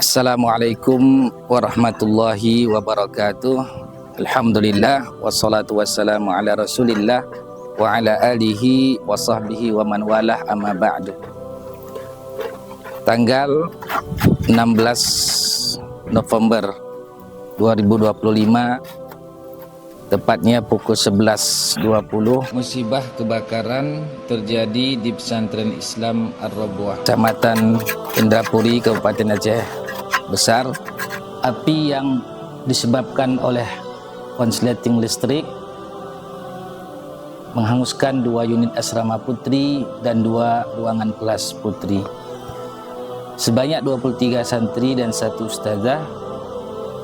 Assalamualaikum warahmatullahi wabarakatuh. Alhamdulillah wassalatu wassalamu ala Rasulillah wa ala alihi wa sahbihi wa man walah, amma ba'du. Tanggal 16 November 2025, tepatnya pukul 11.20, musibah kebakaran terjadi di Pesantren Islam Ar-Rabuah, Kecamatan Indrapuri, Kabupaten Aceh Besar. Api yang disebabkan oleh konsleting listrik menghanguskan 2 unit asrama putri dan 2 ruangan kelas putri. Sebanyak 23 santri dan 1 ustazah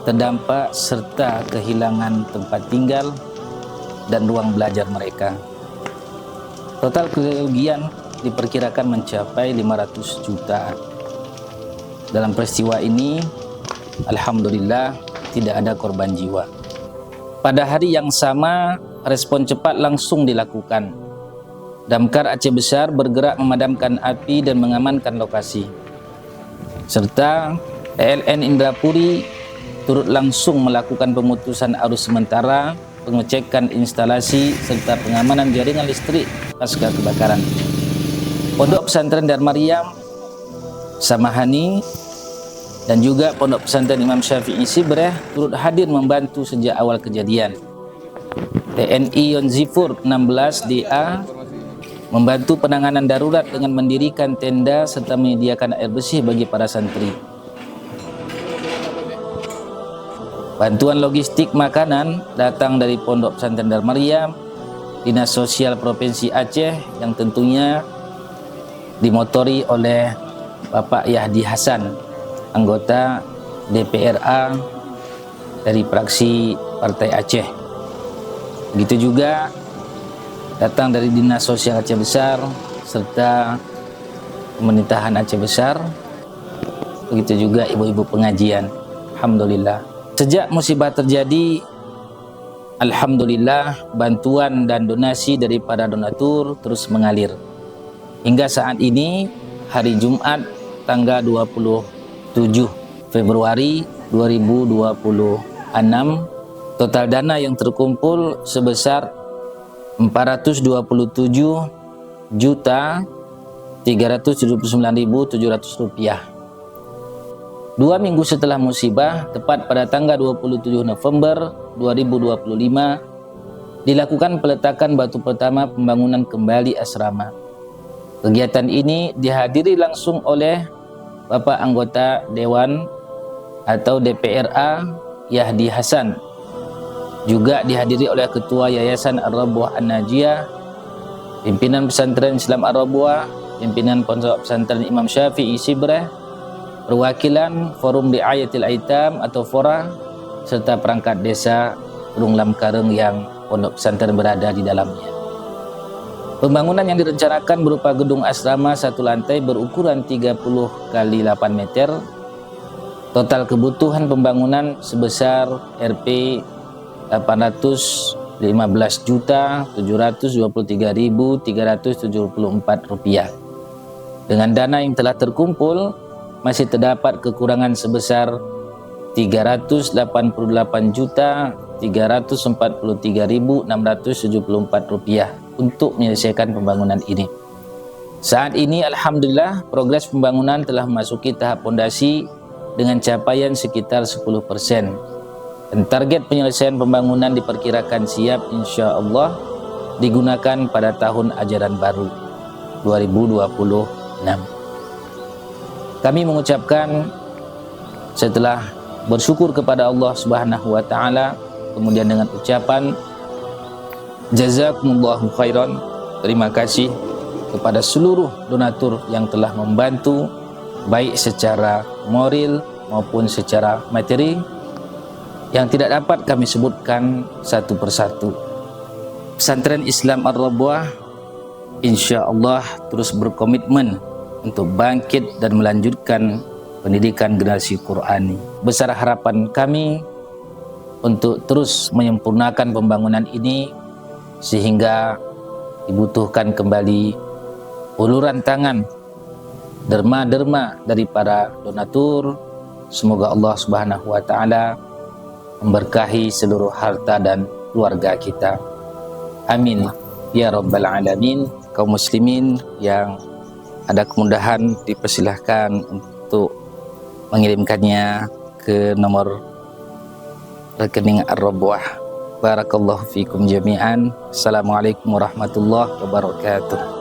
terdampak serta kehilangan tempat tinggal dan ruang belajar mereka. Total kerugian diperkirakan mencapai 500 juta. Dalam peristiwa ini, alhamdulillah tidak ada korban jiwa. Pada hari yang sama, respon cepat langsung dilakukan. Damkar Aceh Besar bergerak memadamkan api dan mengamankan lokasi. Serta PLN Indrapuri turut langsung melakukan pemutusan arus sementara, pengecekan instalasi, serta pengamanan jaringan listrik pasca kebakaran. Pondok Pesantren Darmaryam Samahani dan juga Pondok Pesantren Imam Syafi'i Sibreh turut hadir membantu sejak awal kejadian. TNI Yonzifur 16 DA membantu penanganan darurat dengan mendirikan tenda serta menyediakan air bersih bagi para santri. Bantuan logistik makanan datang dari Pondok Pesantren Darmaryam, Dinas Sosial Provinsi Aceh yang tentunya dimotori oleh Bapak Yahdi Hasan, anggota DPRA dari fraksi Partai Aceh. Begitu juga datang dari Dinas Sosial Aceh Besar serta Pemerintahan Aceh Besar. Begitu juga ibu-ibu pengajian. Alhamdulillah. Sejak musibah terjadi, alhamdulillah bantuan dan donasi dari para donatur terus mengalir. Hingga saat ini, hari Jumat tanggal 27 Februari 2026, total dana yang terkumpul sebesar 427.379.700 rupiah. 2 minggu setelah musibah, tepat pada tanggal 27 November 2025, dilakukan peletakan batu pertama pembangunan kembali asrama. Kegiatan ini dihadiri langsung oleh Bapak Anggota Dewan atau DPRA Yahdi Hasan. Juga dihadiri oleh Ketua Yayasan Ar-Rabuah An-Najiyah, pimpinan Pesantren Islam Ar-Rabuah, pimpinan Pondok Pesantren Imam Syafi'i Sibreh, perwakilan Forum Riayatil Aitam atau Fora, serta perangkat desa Gunung Lamkareng yang pondok pesantren berada di dalamnya. Pembangunan yang direncanakan berupa gedung asrama 1 lantai berukuran 30 kali 8 meter. Total kebutuhan pembangunan sebesar Rp 815.723.374 rupiah. Dengan dana yang telah terkumpul, masih terdapat kekurangan sebesar Rp384.343.674 untuk menyelesaikan pembangunan ini. Saat ini alhamdulillah progres pembangunan telah memasuki tahap pondasi dengan capaian sekitar 10%. Dan target penyelesaian pembangunan diperkirakan siap insyaallah digunakan pada tahun ajaran baru 2026. Kami mengucapkan setelah bersyukur kepada Allah Subhanahu wa taala, kemudian dengan ucapan jazakumullahu khairan, terima kasih kepada seluruh donatur yang telah membantu baik secara moral maupun secara materi yang tidak dapat kami sebutkan satu persatu. Pesantren Islam Ar-Rabuah insyaallah terus berkomitmen untuk bangkit dan melanjutkan pendidikan generasi Qurani. Besar harapan kami untuk terus menyempurnakan pembangunan ini sehingga dibutuhkan kembali uluran tangan, derma-derma dari para donatur, Semoga Allah Subhanahu wa taala memberkahi seluruh harta dan keluarga kita. Amin ya rabbal alamin. Kaum muslimin yang ada kemudahan dipersilahkan untuk mengirimkannya ke nomor rekening Ar-Rabwah. Barakallahu fikum jami'an. Assalamualaikum warahmatullahi wabarakatuh.